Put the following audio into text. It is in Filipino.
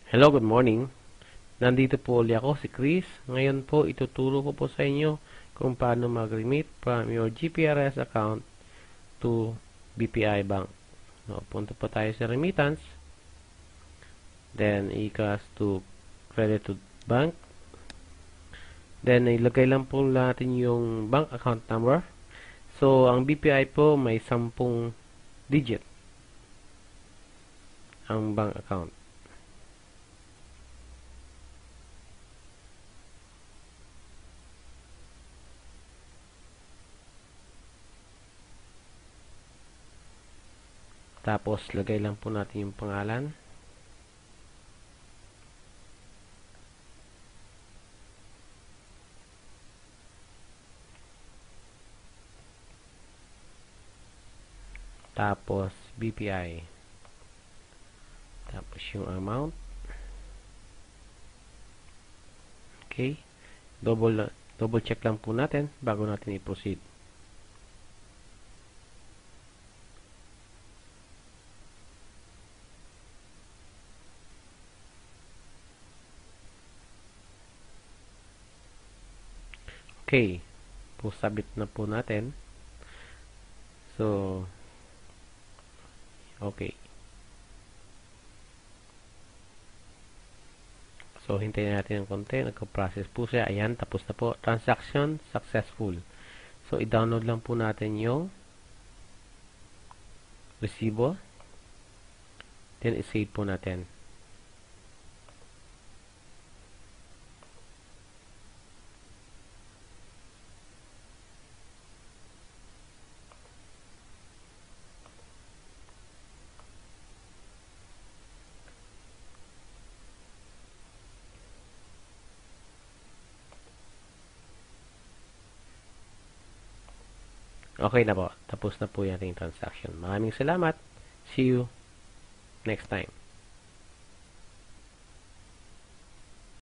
Hello, good morning. Nandito po ulit ako, si Chris. Ngayon po, ituturo ko po sa inyo kung paano mag-remit from your GPRS account to BPI Bank. No, punta po tayo sa remittance. Then, ikas to credit to bank. Then, ilagay lang po natin yung bank account number. So, ang BPI po may 10 digit ang bank account. Tapos, lagay lang po natin yung pangalan. Tapos, BPI. Tapos, yung amount. Okay. Double check lang po natin bago natin i-proceed. Okay. Sabit na po natin. So, okay. So, hintayin natin ng konti. Nagko-process po siya. Ayan, tapos na po. Transaction successful. So, i-download lang po natin yung resibo. Then, i-save po natin. Okay na po. Tapos na po yung ating transaction. Maraming salamat. See you next time.